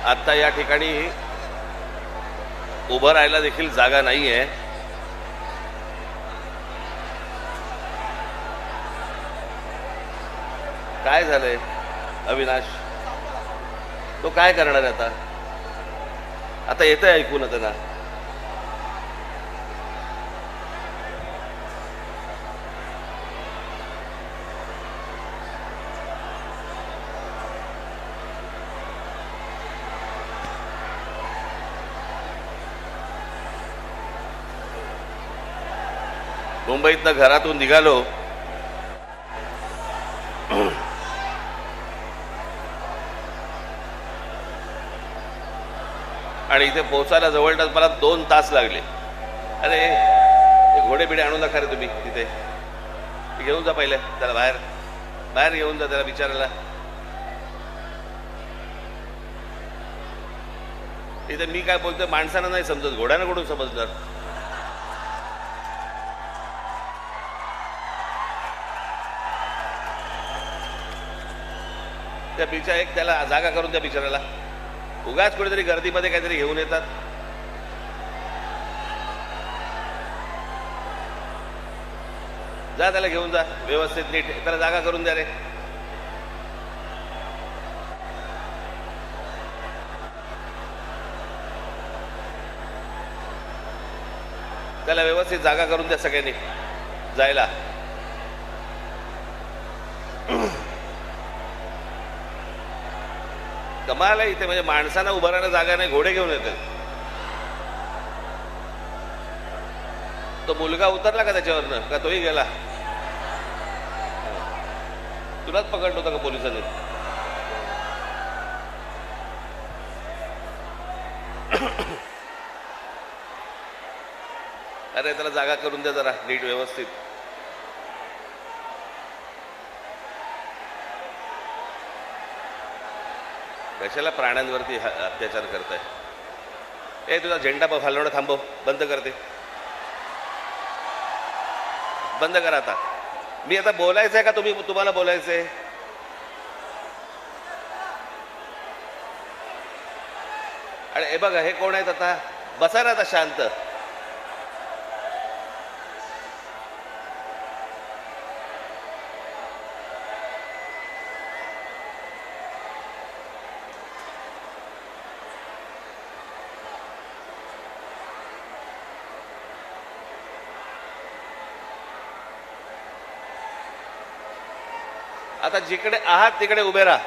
आता या ठिकाणी उभं राहायला देखील जागा नाहीये. काय झालंय अविनाश? तो काय करणार आहे आता? आता येतंय ऐकून त्यांना. मुंबईतनं घरातून निघालो आणि इथे पोहोचायला जवळपास मला 2 तास लागले. अरे घोडे बिडे आणू नका रे तुम्ही तिथे. घेऊन जा पहिले त्याला, बाहेर बाहेर घेऊन जा त्याला विचारायला. इथे मी काय बोलतोय माणसानं नाही समजत, घोड्यानं कुठून समजणार? त्या बिचा एक त्याला जागा करून त्या बिचारायला. उगाच कुठेतरी गर्दीमध्ये काहीतरी घेऊन येतात. जा त्याला घेऊन जा व्यवस्थित नीट, त्याला जागा करून द्या रे. त्याला व्यवस्थित जागा करून द्या सगळ्यांनी जायला. कमाल आहे इथे, म्हणजे माणसांना उभं राहणं जागा नाही, घोडे घेऊन येतात. तो मुलगा उतरला का त्याच्यावरनं? का तोही गेला? तुलाच पकडलं होतं का पोलिसांनी? अरे त्याला जागा करून द्या जरा नीट व्यवस्थित. कशाला प्राण्यांवरती अत्याचार करताय? ए तुझा झेंडा हलवणं थांबव, बंद करते, बंद करा आता. मी आता बोलायचंय का तुम्हाला बोलायचंय? अरे हे बघा हे कोण आहेत आता? बसा ना आता शांत. आता जिकडे आहात तिकडे उभे राहा.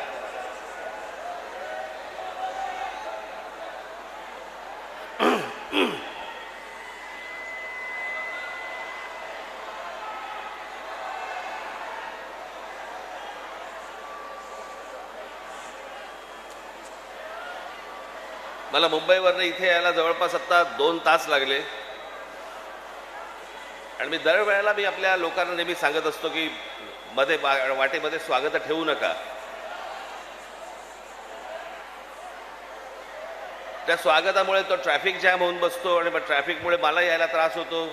मला मुंबईवरनं इथे यायला जवळपास आता 2 तास लागले. आणि मी दरवेळेला मी आपल्या लोकांना नेहमी सांगत असतो की मध्ये वाटेमध्ये स्वागत ठेवू नका. त्या स्वागतामुळे तो ट्रॅफिक जॅम होऊन बसतो आणि मग ट्रॅफिकमुळे मला यायला त्रास होतो.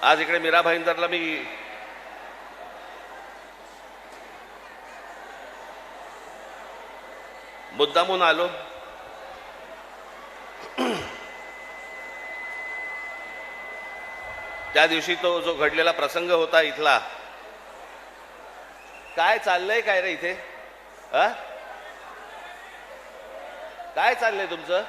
आज इकडे मीरा भाईंदरला मी मुद्दामून आलो. त्या दिवशी तो जो घडलेला प्रसंग होता इथला, काय चाललंय काय रे इथे? काय चाललंय तुमचं?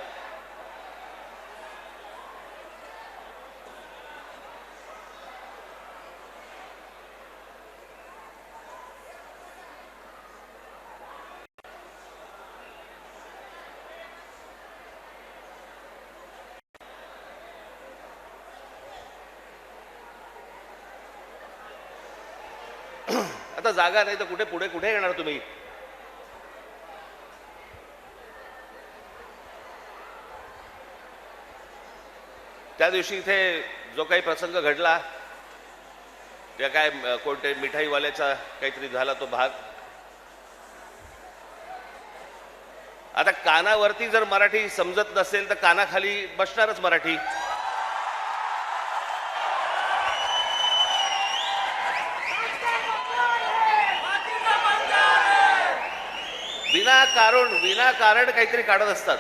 आता जागा नाही तर कुठे येणार तुम्ही? त्या दिवशी इथे जो काही प्रसंग घडला, त्या काय कोणते मिठाईवाल्याचा काहीतरी झाला तो भाग. आता कानावरती जर मराठी समजत नसेल तर कानाखाली बसणारच मराठी. विनाकारण काहीतरी काढत असतात.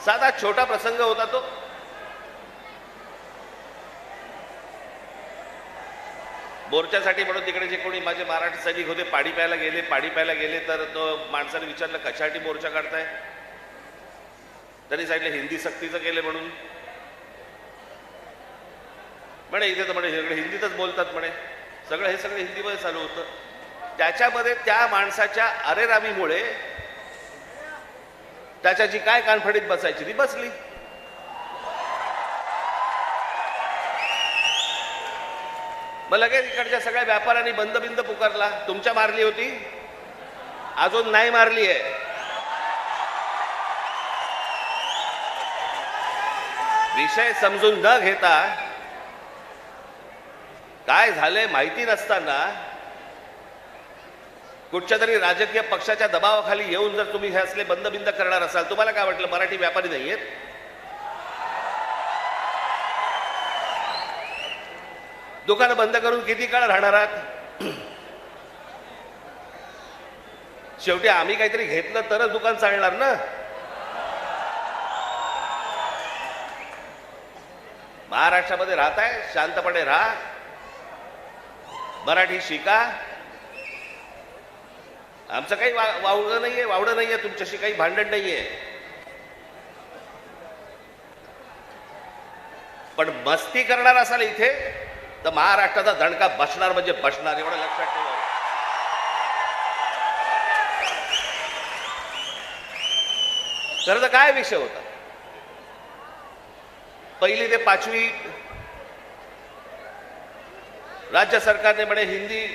साधा छोटा प्रसंग होता तो. मोर्चासाठी म्हणून तिकडे जे कोणी माझे मराठी सैनिक होते पाणी प्यायला गेले तर तो माणसाने विचारलं कशासाठी मोर्चा काढताय. त्यांनी सांगितलं हिंदी सक्तीचं केलं म्हणून. म्हणे इथे तर म्हणे सगळे हिंदीतच बोलतात म्हणे. हे सगळं हिंदीमध्ये चालू होतं. त्याच्यामध्ये त्या माणसाच्या अरेरावीमुळे त्याच्या जी काय कानफडीत बसायची ती बसली. मग लगेच इकडच्या सगळ्या व्यापाऱ्यांनी बंद पुकारला. तुमच्या मारली होती, अजून नाही मारली आहे. विषय समजून न घेता काय झालंय माहिती नसताना कुठच्या तरी राजकीय पक्षाच्या दबावाखाली येऊन जर तुम्ही हे असले बंद करणार असाल, तुम्हाला काय वाटलं मराठी व्यापारी नाहीयेत? दुकानं बंद करून किती काळ राहणार आहात? शेवटी आम्ही काहीतरी घेतलं तरच दुकान चालणार ना. महाराष्ट्रामध्ये राहताय, शांतपणे राहा, मराठी शिका. आमचं काही वावडं नाहीये, तुमच्याशी काही भांडण नाहीये. पण मस्ती करणार असाल इथे तर महाराष्ट्राचा दणका बसणार म्हणजे बसणार, एवढं लक्षात ठेवा. खरं तर काय विषय होता? 1ली ते 5वी राज्य सरकारने म्हणे हिंदी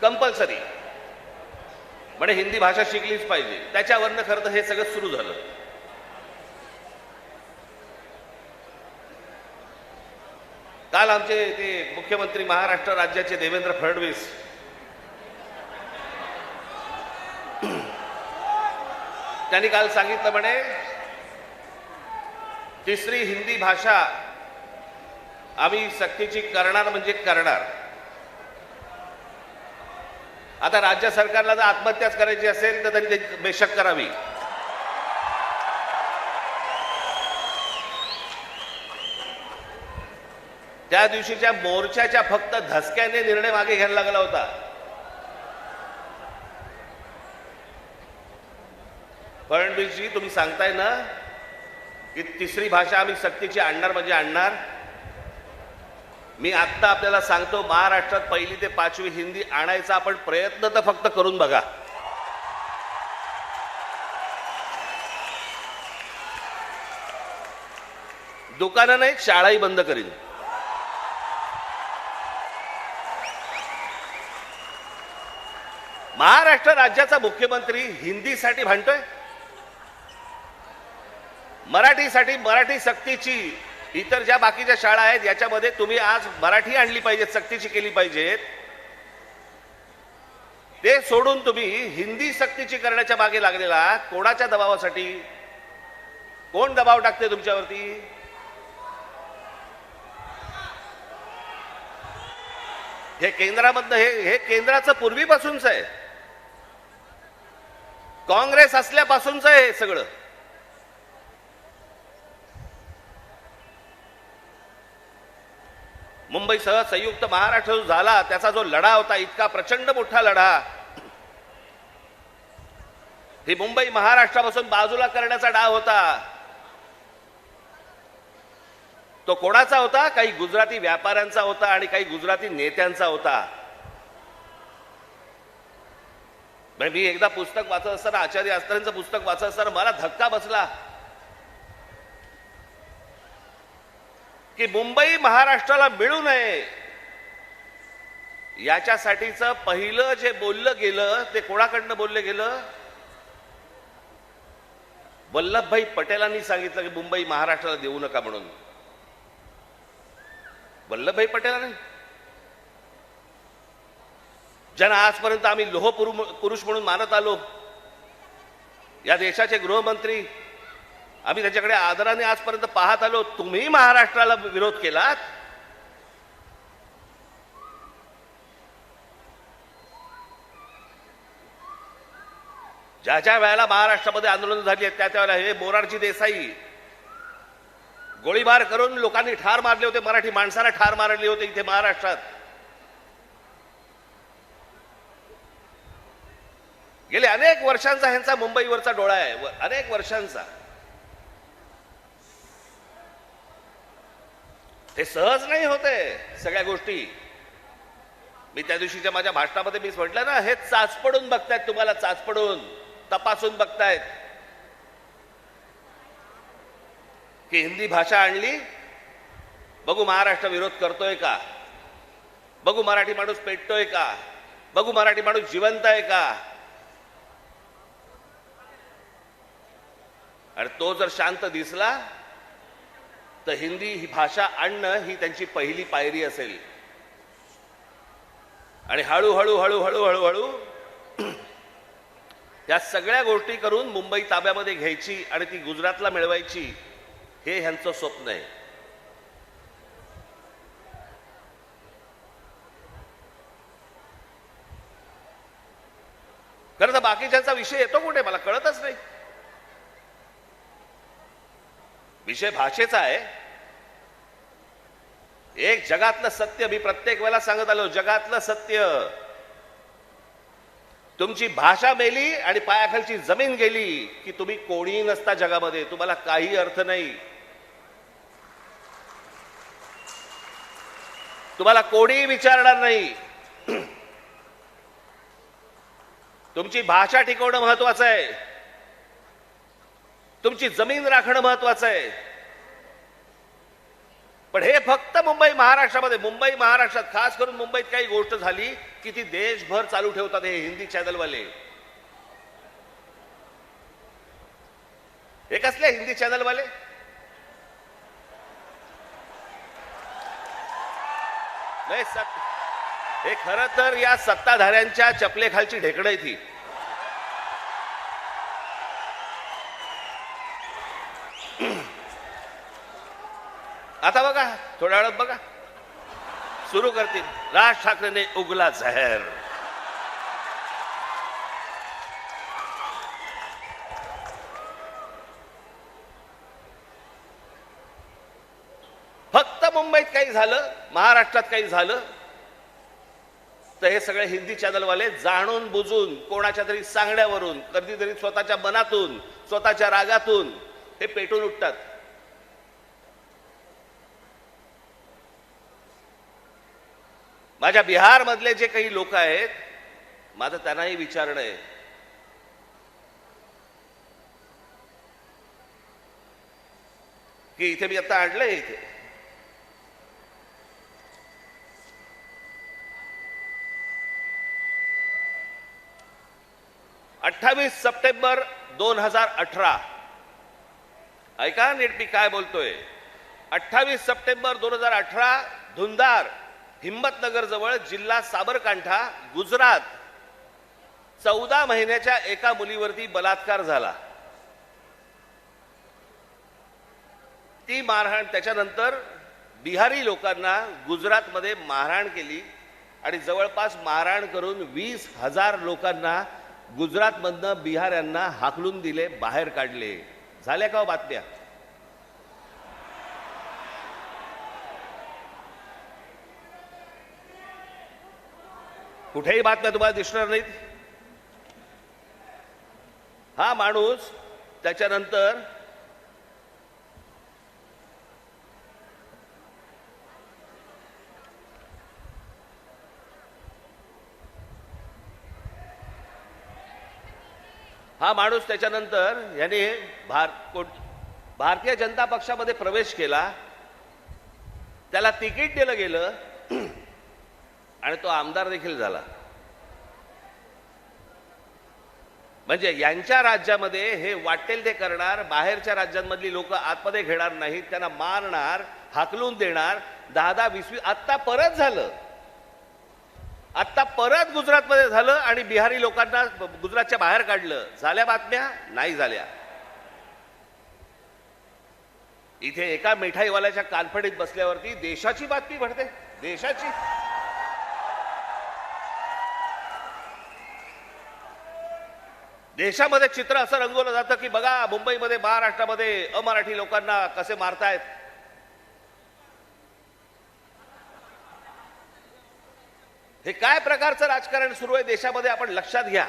कंपल्सरी, म्हणे हिंदी भाषा शिकलीच पाहिजे. त्याच्यावरनं खरं तर हे सगळं सुरू झालं. काल आमचे ते मुख्यमंत्री महाराष्ट्र राज्याचे देवेंद्र फडणवीस त्यांनी काल सांगितलं म्हणे तिसरी हिंदी भाषा आम्ही सक्तीची करणार म्हणजे करणार. आता राज्य सरकारला जर आत्महत्याच करायची असेल तर त्यांनी ते बेशक करावी. त्या दिवशीच्या मोर्चाच्या फक्त धसक्याने निर्णय मागे घ्यायला लागला होता. फडणवीसजी तुम्ही सांगताय ना की तिसरी भाषा आम्ही सक्तीची आणणार म्हणजे आणणार. मी आत्ता आपल्याला सांगतो, महाराष्ट्रात 1ली ते 5वी हिंदी आणायचा आपण प्रयत्न तर फक्त करून बघा. दुकानं नाही, शाळाही बंद करीन. महाराष्ट्र राज्याचा मुख्यमंत्री हिंदीसाठी भांडतोय, मराठीसाठी, मराठी सक्तीची. इतर ज्या बाकीच्या शाळा आहेत याच्यामध्ये तुम्ही आज मराठी आणली पाहिजे, सक्तीची केली पाहिजेत. ते सोडून तुम्ही हिंदी सक्तीची करण्याच्या मागे लागलेला कोणाच्या दबावासाठी? कोण दबाव टाकते तुमच्यावरती? हे केंद्रामधनं हे केंद्राचं पूर्वीपासूनच आहे, काँग्रेस असल्यापासूनच आहे हे सगळं. मुंबईसह संयुक्त महाराष्ट्र जो झाला त्याचा जो लढा होता, इतका प्रचंड मोठा लढा, ही मुंबई महाराष्ट्रापासून बाजूला करण्याचा डाव होता. तो कोणाचा होता? काही गुजराती व्यापाऱ्यांचा होता आणि काही गुजराती नेत्यांचा होता. मी एकदा पुस्तक वाचत असताना, आचार्य अस्त्रांचं पुस्तक वाचत असताना मला धक्का बसला की मुंबई महाराष्ट्राला मिळू नये याच्यासाठीचं पहिलं जे बोललं गेलं ते कोणाकडनं बोललं गेलं? वल्लभभाई पटेलांनी सांगितलं की मुंबई महाराष्ट्राला देऊ नका म्हणून. वल्लभभाई पटेलांनी, ज्यांना आजपर्यंत आम्ही लोह पुरुष म्हणून मानत आलो, या देशाचे गृहमंत्री, आम्ही त्याच्याकडे आदराने आजपर्यंत पाहत आलो, तुम्ही महाराष्ट्राला विरोध केलात. ज्या ज्या वेळेला महाराष्ट्रामध्ये आंदोलन झाली आहेत त्या त्यावेळेला हे मोरारजी देसाई गोळीबार करून लोकांनी ठार मारले होते, मराठी माणसाला ठार मारले होते इथे महाराष्ट्रात. गेले अनेक वर्षांचा ह्यांचा मुंबईवरचा डोळा आहे, अनेक वर्षांचा. हे सहज नाही होते सगळ्या गोष्टी. मी त्या दिवशीच्या माझ्या भाषणामध्ये मी म्हटलं ना, हे चाचपडून बघतायत, तुम्हाला चाचपडून तपासून बघतायत की हिंदी भाषा आणली, बघू महाराष्ट्र विरोध करतोय का, बघू मराठी माणूस पेटतोय का, बघू मराठी माणूस जिवंत आहे का. आणि तो जर शांत दिसला तर हिंदी ही भाषा आणणं ही त्यांची पहिली पायरी असेल. आणि हळूहळू हळूहळू हळूहळू या सगळ्या गोष्टी करून मुंबई ताब्यामध्ये घ्यायची आणि ती गुजरातला मिळवायची, हे ह्यांचं स्वप्न आहे. खरं तर बाकीच्यांचा विषय येतो कुठे मला कळतच नाही. विषय भाषेचा आहे. एक जगातलं सत्य मी प्रत्येक वेळेला सांगत आलो, जगातलं सत्य, तुमची भाषा मेली आणि पायाखालची जमीन गेली की तुम्ही कोणीही नसता जगामध्ये, तुम्हाला काही अर्थ नाही. तुम्हाला कोणीही विचारणार नाही. तुमची भाषा टिकवणं महत्वाचं आहे, तुमची जमीन राखणं महत्वाचं आहे. पण हे फक्त मुंबई महाराष्ट्रात खास करून मुंबईत काही गोष्ट झाली की ती देशभर चालू ठेवतात हे हिंदी चॅनलवाले. हे कसले हिंदी चॅनलवाले? नाही, हे खरं तर या सत्ताधाऱ्यांच्या चपलेखालची ढेकणं ती. आता बघा, थोड्या वेळात बघा सुरू करतील, राज ठाकरेने उगला जहर. फक्त मुंबईत काही झालं, महाराष्ट्रात काही झालं तर हे सगळे हिंदी चॅनलवाले जाणून बुजून कोणाच्या तरी सांगण्यावरून, कधीतरी स्वतःच्या मनातून, स्वतःच्या रागातून हे पेटून उठतात. माझ्या बिहार मधले जे काही लोक आहेत, माझं त्यांनाही विचारणं आहे की इथे मी आता आणलंय, इथे 28 सप्टेंबर 2018, ऐका नीट मी काय बोलतोय. 28 सप्टेंबर 2018 धुंदार, हिम्मतनगर जवळ, जिल्हा साबरकांठा, गुजरात, 14 महिन्याच्या एका मुलीवरती बलात्कार झाला. ती मारहाण, त्याच्यानंतर बिहारी लोकांना गुजरातमध्ये मारहाण केली आणि जवळपास मारहाण करून 20,000 लोकांना गुजरातमधनं बिहाऱ्यांना हाकलून दिले, बाहेर काढले. झाल्या का हो बातम्या? कुठेही बातम्या तुम्हाला दिसणार नाहीत. हा माणूस त्याच्यानंतर याने भारतीय जनता पक्षामध्ये प्रवेश केला, त्याला तिकीट दिलं गेलं आणि तो आमदार देखील झाला. म्हणजे यांच्या राज्यामध्ये हे वाटेल ते करणार, बाहेरच्या राज्यांमधली लोक आतमध्ये घेणार नाहीत, त्यांना मारणार, हाकलून देणार. 10-20 आत्ता परत झालं, आत्ता परत गुजरातमध्ये झालं आणि बिहारी लोकांना गुजरातच्या बाहेर काढलं. झाल्या बातम्या? नाही झाल्या. इथे एका मिठाईवाल्याच्या कानफडीत बसल्यावरती देशाची बातमी भरते, देशाची. देशामध्ये चित्र असं रंगवलं जातं की बघा मुंबईमध्ये महाराष्ट्रामध्ये अमराठी लोकांना कसे मारतायत. हे काय प्रकारचं राजकारण सुरू आहे देशामध्ये आपण लक्षात घ्या.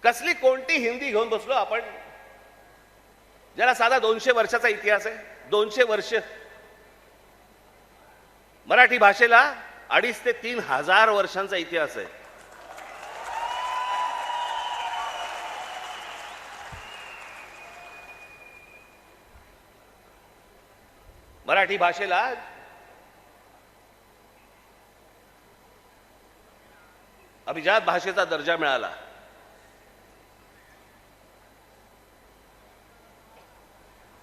कसली कोणती हिंदी घेऊन बसलो आपण, ज्याला साधा 200 वर्षाचा इतिहास आहे. 200 वर्ष. मराठी भाषेला 2,500 ते 3,000 वर्षांचा इतिहास आहे. मराठी भाषेला अभिजात भाषेचा दर्जा मिळाला.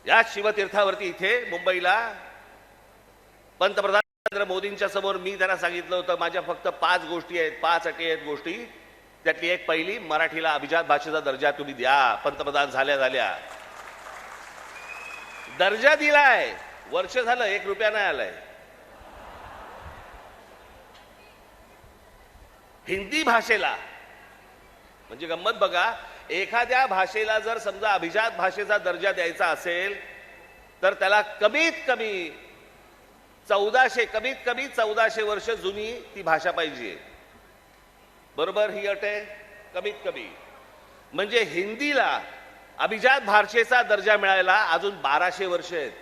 या शिवतीर्थावरती इथे मुंबईला पंतप्रधान नरेंद्र मोदींच्या समोर मी त्यांना सांगितलं होतं माझ्या फक्त 5 गोष्टी आहेत, 5 अटी आहेत गोष्टी. त्यातली एक पहिली, मराठीला अभिजात भाषेचा दर्जा तुम्ही द्या. पंतप्रधान झाल्या झाल्या दर्जा दिलाय. वर्ष झालं, 1 रुपया नाही आलाय. हिंदी भाषेला म्हणजे गंमत बघा, एखाद्या भाषेला जर समजा अभिजात भाषेचा दर्जा द्यायचा असेल तर त्याला कमीत कमी 1400 वर्ष जुनी ती भाषा पाहिजे. बरोबर, ही अट आहे कमीत कमी. म्हणजे हिंदीला अभिजात भाषेचा दर्जा मिळायला अजून 1200 वर्ष आहेत.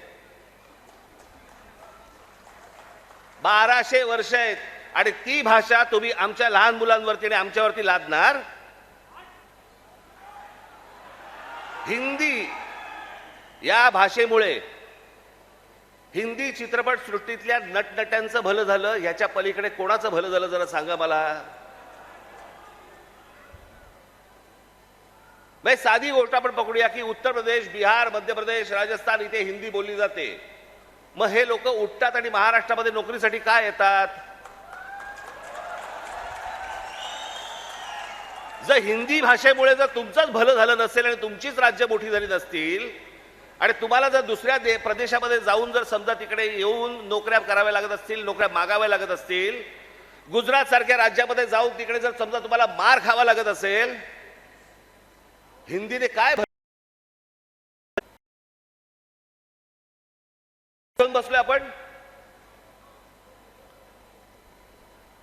1200 वर्ष आहेत. आणि ती भाषा तुम्ही आमच्या लहान मुलांवरती आणि आमच्यावरती लादणार. हिंदी या भाषेमुळे हिंदी चित्रपट सृष्टीतल्या नटनट्यांचं भलं झालं, याच्या पलीकडे कोणाचं भलं झालं जरा सांगा मला. साधी गोष्ट आपण पकडूया की उत्तर प्रदेश, बिहार, मध्य प्रदेश, राजस्थान इथे हिंदी बोलली जाते. मग हे लोक उठतात आणि महाराष्ट्रामध्ये नोकरीसाठी काय येतात? जर हिंदी भाषेमुळे जर तुमचंच भलं झालं नसेल आणि तुमचीच राज्य मोठी झाली नसतील आणि तुम्हाला जर दुसऱ्या प्रदेशामध्ये जाऊन जर समजा तिकडे येऊन नोकऱ्या कराव्या लागत असतील, नोकऱ्या मागाव्या लागत असतील, गुजरात सारख्या राज्यामध्ये जाऊन तिकडे जर समजा तुम्हाला मार खावा लागत असेल, हिंदीने काय बसलोय आपण.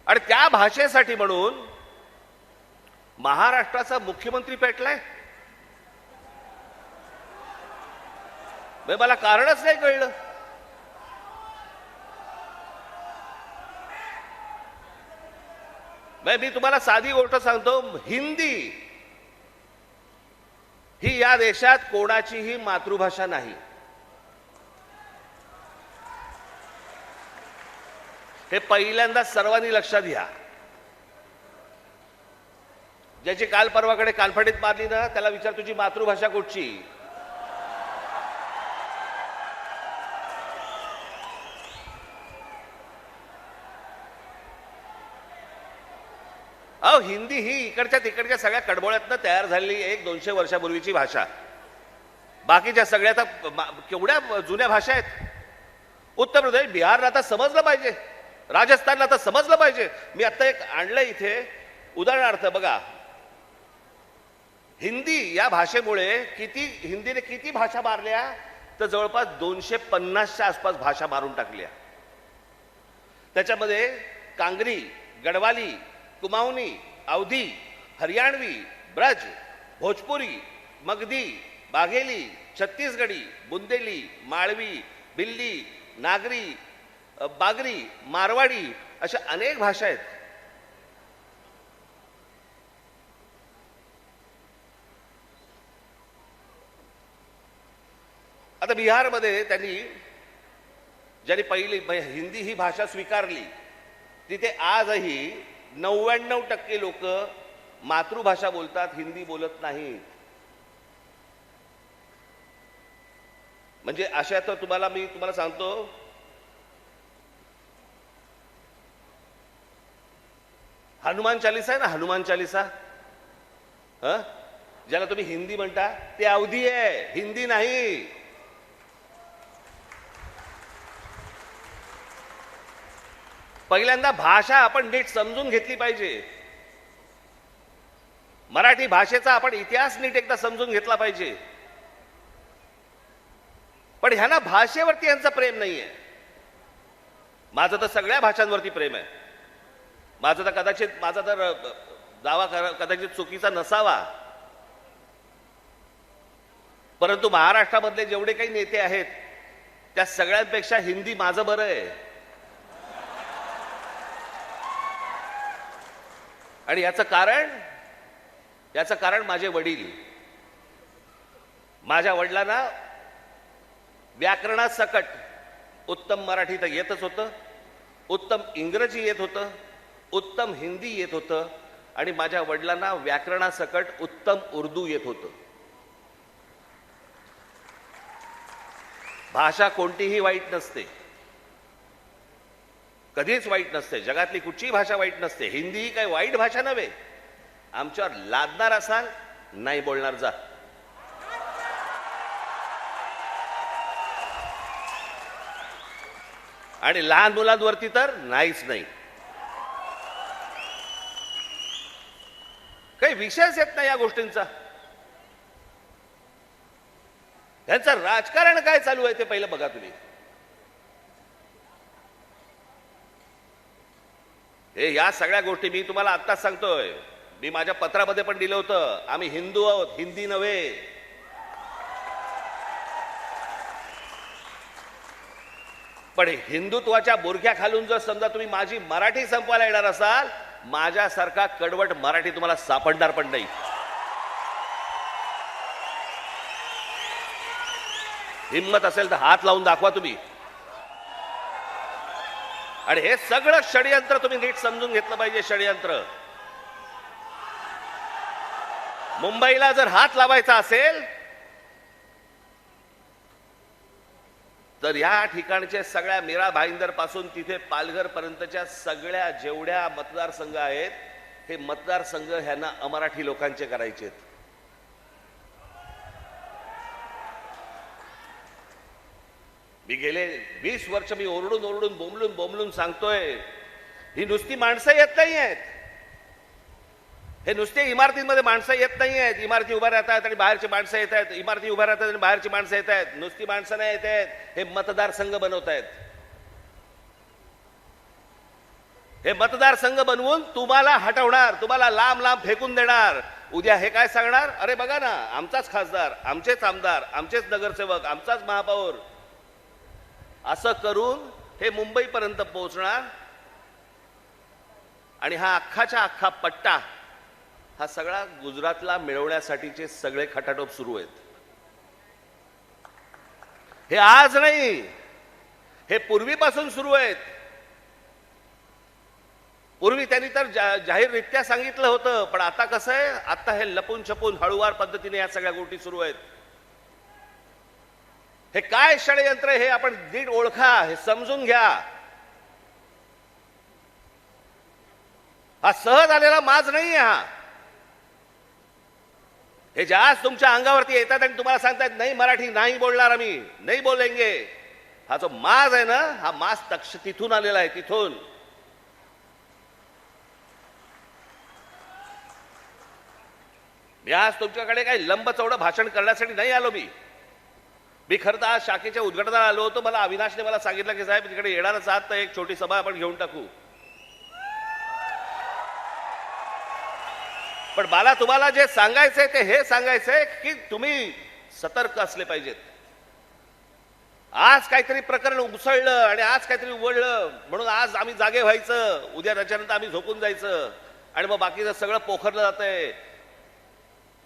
आणि त्या भाषेसाठी म्हणून महाराष्ट्राचा मुख्यमंत्री पेटलाय. मला कारणच नाही कळलं. मी तुम्हाला साधी गोष्ट सांगतो, हिंदी ही या देशात कोणाचीही मातृभाषा नाही. हे पहिल्यांदा सर्वांनी लक्षात घ्या. ज्याची काल परवाकडे कानफडीत मारली ना, त्याला विचार तुझी मातृभाषा कुठची. हिंदी ही इकडच्या तिकडच्या सगळ्या कडबोळ्यातनं तयार झालेली 100-200 वर्षापूर्वीची भाषा. बाकीच्या सगळ्या केवढ्या जुन्या भाषा आहेत. उत्तर प्रदेश, बिहारला आता समजलं पाहिजे, राजस्थानला आता समजलं पाहिजे. मी आता एक आणलं इथे उदाहरणार्थ बघा. हिंदी या भाषेमुळे हिंदीने किती भाषा मारल्या तर जवळपास 250च्या आसपास भाषा मारून टाकल्या. त्याच्यामध्ये कांगरी, गडवाली, कुमाऊनी, अवधी, हरियाणवी, ब्रज, भोजपुरी, मगधी, बाघेली, छत्तीसगडी, बुंदेली, माळवी, भिल्ली, नागरी, बागरी, मारवाडी अशा अनेक भाषा आहेत. आता बिहारमध्ये ज्यांनी पहिली हिंदी ही भाषा स्वीकारली, तिथे आजही 99% लोक मातृभाषा बोलतात, हिंदी बोलत नाहीत. म्हणजे अशा तर मी तुम्हाला सांगतो, हनुमान चालीसा आहे ना, हनुमान चालीसा, ज्याला तुम्ही हिंदी म्हणता, ते अवधी आहे, हिंदी नाही. पहिल्यांदा भाषा आपण नीट समजून घेतली पाहिजे. मराठी भाषेचा आपण इतिहास नीट एकदा समजून घेतला पाहिजे. पण ह्यांना भाषेवरती यांचं प्रेम नाहीये. माझं तर सगळ्या भाषांवरती प्रेम आहे. माझा तर दावा कदाचित चुकीचा नसावा, परंतु महाराष्ट्रामधले जेवढे काही नेते आहेत त्या सगळ्यांपेक्षा हिंदी माझं बरं आहे. आणि याचं कारण माझे वडील. माझ्या वडिलांना व्याकरणासकट उत्तम मराठी तर येतच होतं, उत्तम इंग्रजी येत होतं, उत्तम हिंदी येत होतं, आणि माझ्या वडिलांना व्याकरणासकट उत्तम उर्दू येत होतं. भाषा कोणतीही वाईट नसते, कधीच वाईट नसते. जगातली कुठचीही भाषा वाईट नसते. हिंदी ही काही वाईट भाषा नव्हे. आमच्यावर लादणार असाल, नाही बोलणार जा. आणि लहान मुलांवरती तर नाहीच नाही. काही विषयच येत नाही या गोष्टींचा. यांचं राजकारण काय चालू आहे ते पहिलं बघा तुम्ही. हे या सगळ्या गोष्टी मी तुम्हाला आत्ताच सांगतोय. मी माझ्या पत्रामध्ये पण दिलं होतं, आम्ही हिंदू आहोत, हिंदी नव्हे. पण हिंदुत्वाच्या बुरख्या खालून जर समजा तुम्ही माझी मराठी संपवायला येणार असाल, माझ्यासारखा कडवट मराठी तुम्हाला सापडणार पण नाही. हिम्मत असेल तर हात लावून दाखवा तुम्ही. आणि हे सगळं षडयंत्र तुम्ही नीट समजून घेतलं पाहिजे. षडयंत्र. मुंबईला जर हात लावायचा असेल तर या ठिकाणच्या सगळ्या मीरा भाईंदर पासून तिथे पालघर पर्यंतच्या सगळ्या जेवढ्या मतदारसंघ आहेत, हे मतदारसंघ ह्यांना अमराठी लोकांचे करायचे. मी गेले 20 वर्ष मी ओरडून ओरडून बोंबलून सांगतोय, ही नुसती माणसं येत नाही आहेत. हे नुसते इमारतींमध्ये माणसं येत नाही आहेत. इमारती उभ्या राहतात आणि बाहेरची माणसं येत आहेत. इमारती उभ्या राहतात आणि बाहेरची माणसं येत आहेत. नुसती माणसं नाही येत आहेत. हे मतदारसंघ बनवत आहेत. हे मतदारसंघ बनवून तुम्हाला हटवणार, तुम्हाला लांब लांब फेकून देणार. उद्या हे काय सांगणार, अरे बघा ना, आमचाच खासदार, आमचेच आमदार, आमचेच नगरसेवक, आमचाच महापौर. असं करून हे मुंबईपर्यंत पोहोचणार. आणि हा अख्खाच्या अख्खा पट्टा हा सगळा गुजरातला मिळवण्यासाठीचे सगळे खटाटोप सुरू आहेत. हे आज नाही, हे पूर्वीपासून सुरू आहेत. पूर्वी त्यांनी तर जाहीररित्या सांगितलं होतं, पण आता कसं आहे, आता हे लपून छपून हळूवार पद्धतीने या सगळ्या गोष्टी सुरू आहेत. हे काय षडयंत्र हे आपण नीट ओळखा, हे समजून घ्या. हा सहज आलेला माज नाही. हे जास्त तुमच्या अंगावरती येतात आणि तुम्हाला सांगतात नाही मराठी नाही बोलणार, आम्ही नाही बोलेंगे. हा जो माज आहे ना, हा माज तिथून आलेला आहे. तिथून मी आज तुमच्याकडे काही लंब चौडं भाषण करण्यासाठी नाही आलो. मी खरं तर आज शाखेच्या उद्घाटनाला आलो होतो. मला अविनाशने मला सांगितलं की साहेब तिकडे येणारच आहात तर एक छोटी सभा आपण घेऊन टाकू. पण मला तुम्हाला जे सांगायचंय ते हे सांगायचंय की तुम्ही सतर्क असले पाहिजेत. आज काहीतरी प्रकरण उसळलं आणि आज काहीतरी उघडलं म्हणून आज आम्ही जागे व्हायचं, उद्या त्याच्यानंतर आम्ही झोपून जायचं आणि मग बाकीचं सगळं पोखरलं जातंय.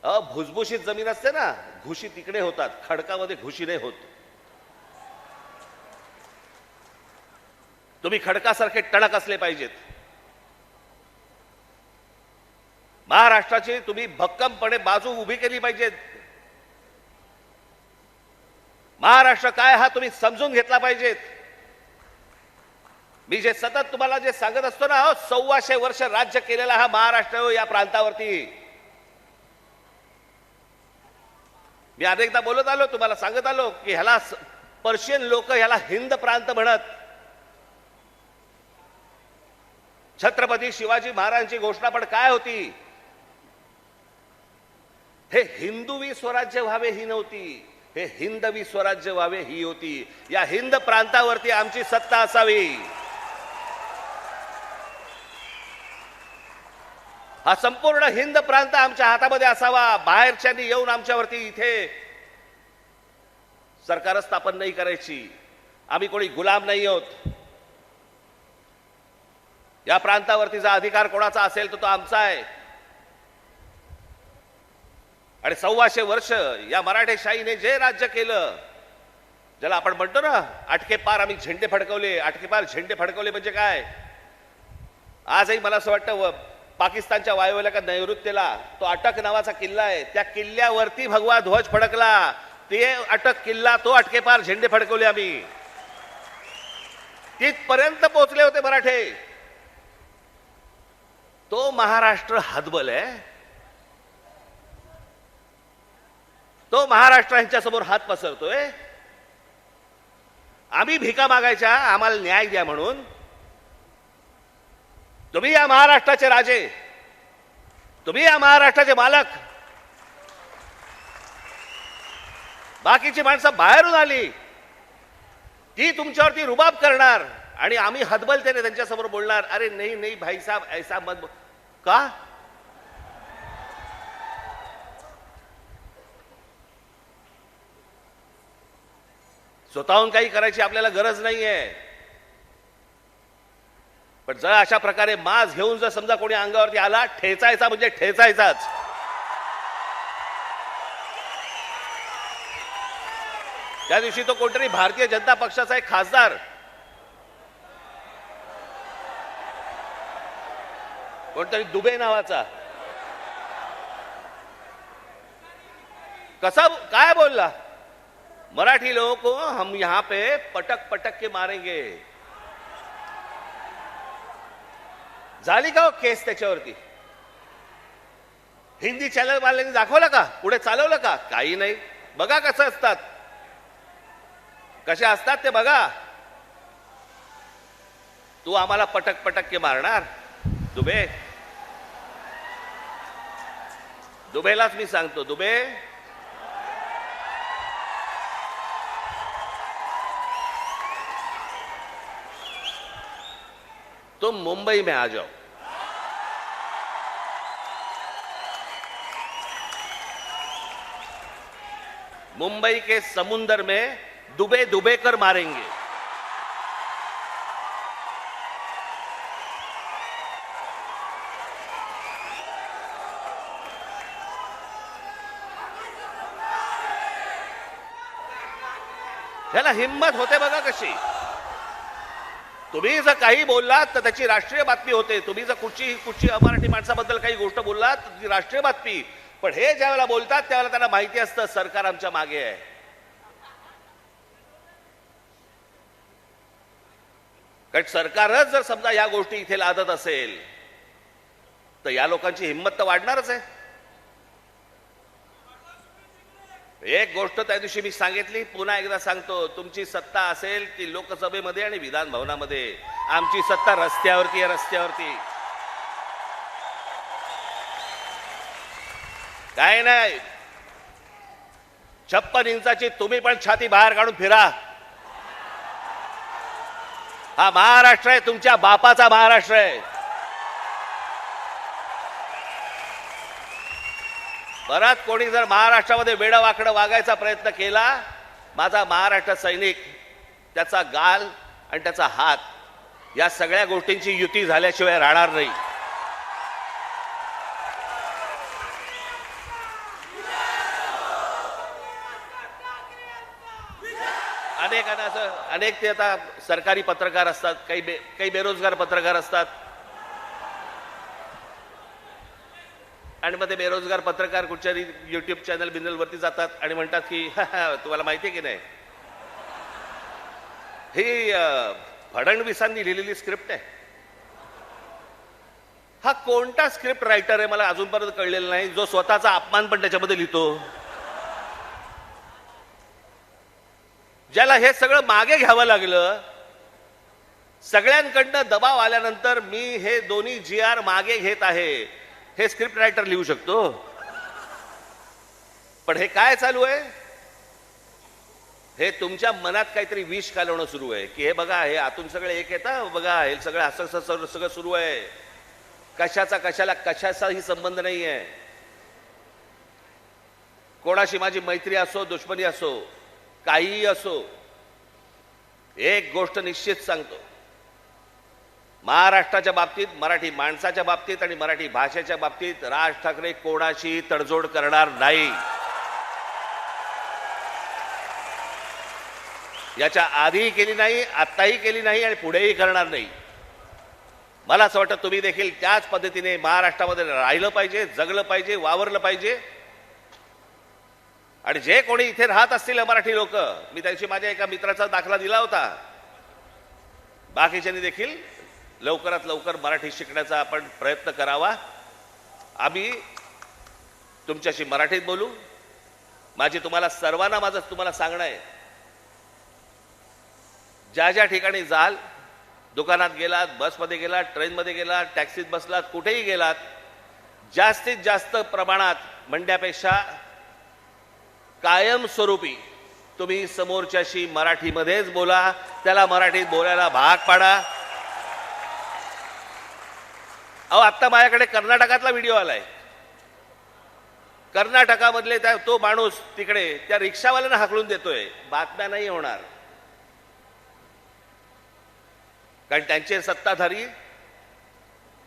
भुसभुशीत जमीन असते ना, घुशी तिकडे होतात, खडकामध्ये घुशी नाही होत. तुम्ही खडकासारखे टणक असले पाहिजेत. महाराष्ट्राची तुम्ही भक्कमपणे बाजू उभी केली पाहिजेत. महाराष्ट्र काय हा तुम्ही समजून घेतला पाहिजेत. मी जे सतत तुम्हाला जे सांगत असतो ना, 1400 वर्ष राज्य केलेला हा महाराष्ट्र या प्रांतावरती. मी अनेकदा बोलत आलो, तुम्हाला सांगत आलो की ह्याला पर्शियन लोक ह्याला हिंद प्रांत म्हणत. छत्रपती शिवाजी महाराजांची घोषणा पण काय होती? हे हिंदवी स्वराज्य व्हावे ही नव्हती, हे हिंदवी स्वराज्य व्हावे ही होती. या हिंद प्रांतावरती आमची सत्ता असावी. हा संपूर्ण हिंद प्रांत आमच्या हातामध्ये असावा. बाहेरच्यांनी येऊन आमच्यावरती इथे सरकार स्थापन नाही करायची. आम्ही कोणी गुलाम नाही आहोत. या प्रांतावरतीचा अधिकार कोणाचा असेल तो आमचा आहे. आणि 125 वर्ष या मराठेशाहीने जे राज्य केलं, ज्याला आपण म्हणतो ना अटके पार आम्ही झेंडे फडकवले. अटके पार झेंडे फडकवले म्हणजे काय? आजही मला असं वाटतं पाकिस्तानच्या वायव्य नैऋत्येला तो अटक नावाचा किल्ला आहे, त्या किल्ल्यावरती भगवा ध्वज फडकला. ते अटक किल्ला, तो अटके पार झेंडे फडकवले आम्ही. तिथपर्यंत पोहोचले होते मराठे. तो महाराष्ट्र हतबल आहे. तो महाराष्ट्र यांच्या समोर हात पसरतोय. आम्ही भिका मागायच्या आम्हाला न्याय द्या म्हणून. तुम्ही या महाराष्ट्राचे राजे, तुम्ही या महाराष्ट्राचे मालक. बाकीची माणसं बाहेरून आली, ती तुमच्यावरती रुबाब करणार आणि आम्ही हतबलतेने त्यांच्या समोर बोलणार, अरे नाही नाही भाई साहब ऐसा मत. का? स्वतःहून काही करायची आपल्याला गरज नाहीये. पण जर अशा प्रकारे माज घेऊन जर समजा कोणी अंगावरती आला, ठेचायचा म्हणजे ठेचायचाच. त्या दिवशी तो कोणतरी भारतीय जनता पक्षाचा एक खासदार, कोणतरी दुबे नावाचा, कसा काय बोलला, मराठी लोगों को हम यहां पे पटक पटक के मारेंगे. झाली का केस त्याच्यावरती? हिंदी चॅनल वाल्यांनी दाखवलं का? पुढे चालवलं का? काही नाही. बघा कसं असतात, कसे असतात ते बघा. तू आम्हाला पटक पटक के मारणार? दुबे, दुबेलाच मी सांगतो, दुबे तुम मुंबई में आ जाओ. मुंबई के समुंदर में डुबे डुबे कर मारेंगे. ह्याला हिम्मत होते बघा कशी. तुम्ही जर काही बोललात तर त्याची राष्ट्रीय बातमी होते. तुम्ही जर कुठची मराठी माणसाबद्दल काही गोष्ट बोललात तर ती राष्ट्रीय बातमी. पण हे ज्या वेळेला बोलतात त्यावेळेला त्यांना माहिती असतं सरकार आमच्या मागे आहे. कारण सरकारच जर समजा या गोष्टी इथे लादत असेल तर या लोकांची हिंमत तर वाढणारच आहे. एक गोष्ट त्या दिवशी मी सांगितली, पुन्हा एकदा सांगतो, तुमची सत्ता असेल ती लोकसभेमध्ये आणि विधान भवनामध्ये. आमची सत्ता रस्त्यावरती आहे, रस्त्यावरती. काय नाही, 56 इंचाची तुम्ही पण छाती बाहेर काढून फिरा. हा महाराष्ट्र आहे, तुमच्या बापाचा महाराष्ट्र आहे. परत कोणी जर महाराष्ट्रामध्ये वेडं वाकडं वागायचा प्रयत्न केला, माझा महाराष्ट्र सैनिक त्याचा गाल आणि त्याचा हात या सगळ्या गोष्टींची युती झाल्याशिवाय राहणार नाही. अनेकांना असं, अनेक ते आता सरकारी पत्रकार असतात, काही बेरोजगार पत्रकार असतात. आणि मग ते बेरोजगार पत्रकार कुठच्या युट्यूब चॅनल बिनलवरती जातात आणि म्हणतात की तुम्हाला माहिती आहे की नाही, ही फडणवीसांनी लिहिलेली स्क्रिप्ट आहे. हा कोणता स्क्रिप्ट रायटर आहे मला अजूनपर्यंत कळलेला नाही, जो स्वतःचा अपमान पण त्याच्यामध्ये लिहितो. ज्याला हे सगळं मागे घ्यावं लागलं सगळ्यांकडनं दबाव आल्यानंतर मी हे दोन्ही GR मागे घेत आहे, हे स्क्रिप्ट रायटर लिहू शकतो. पण हे काय चालू आहे? हे तुमच्या मनात काहीतरी विष घालवणं सुरू आहे की हे बघा, हे आतून सगळे एक येतं, बघा हे सगळं असं सगळं सुरू आहे. कशाचा कशाला कशाचाही संबंध नाही आहे. कोणाशी माझी मैत्री असो, दुश्मनी असो, काहीही असो, एक गोष्ट निश्चित सांगतो, महाराष्ट्राच्या बाबतीत, मराठी माणसाच्या बाबतीत आणि मराठी भाषेच्या बाबतीत राज ठाकरे कोणाशी तडजोड करणार नाही. याच्या आधीही केली नाही, आत्ताही केली नाही आणि पुढेही करणार नाही. मला असं वाटतं तुम्ही देखील त्याच पद्धतीने महाराष्ट्रामध्ये राहिलं पाहिजे, जगलं पाहिजे, वावरलं पाहिजे. आणि जे कोणी इथे राहत असतील मराठी लोक, मी त्यांची माझ्या एका मित्राचा दाखला दिला होता, बाकीच्यांनी देखील लवकरात लवकर मराठी शिकण्याचा आपण प्रयत्न करावा. आम्ही तुमच्याशी मराठीत बोलू. माझी तुम्हाला सर्वांना तुम्हाला सांगणं आहे, ज्या ज्या ठिकाणी जाल, दुकानात गेलात, बसमध्ये गेलात, ट्रेनमध्ये गेलात, टॅक्सीत बसलात, कुठेही गेलात, जास्तीत जास्त प्रमाणात म्हणण्यापेक्षा कायमस्वरूपी तुम्ही समोरच्याशी मराठीमध्येच बोला, त्याला मराठीत बोलायला भाग पाडा. अहो, आता माझ्याकडे कर्नाटकातला व्हिडिओ आलाय. कर्नाटकामधले तो माणूस तिकडे त्या रिक्षावाल्यांना हाकलून देतोय. बातम्या नाही होणार, कारण त्यांचे सत्ताधारी,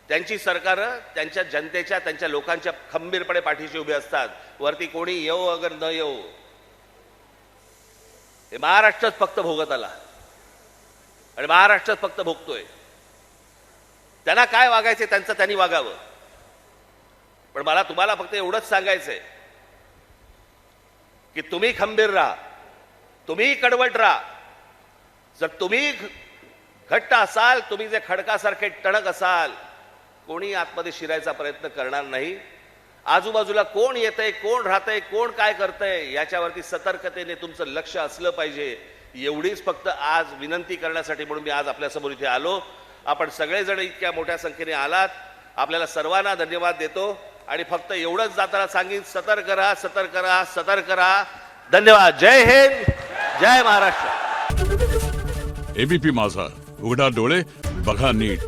त्यांची सरकारं त्यांच्या जनतेच्या, त्यांच्या लोकांच्या खंबीरपणे पाठीशी उभे असतात. वरती कोणी येऊ अगर न येऊ, हे महाराष्ट्रच फक्त भोगत आला आणि महाराष्ट्रच फक्त भोगतोय. त्यांना काय वागायचे त्यांचं त्यांनी वागावं. पण मला तुम्हाला फक्त एवढंच सांगायचंय की तुम्ही खंबीर राहा, तुम्ही कडवट राहा. जर तुम्ही घट्ट असाल, तुम्ही जे खडकासारखे टणक असाल, कोणी आतमध्ये शिरायचा प्रयत्न करणार नाही. आजूबाजूला कोण येतंय, कोण राहतंय, कोण काय करतंय, याच्यावरती सतर्कतेने तुमचं लक्ष असलं पाहिजे. एवढीच फक्त आज विनंती करण्यासाठी म्हणून मी आज आपल्यासमोर इथे आलो. आपण सगळेजण इतक्या मोठ्या संख्येने आलात, आपल्याला सर्वांना धन्यवाद देतो. आणि फक्त एवढंच जाताना सांगेन, सतर्क राहा, सतर्क राहा, सतर्क राहा. धन्यवाद. जय हिंद, जय महाराष्ट्र. एबीपी माझा, उघडा डोळे बघा नीट.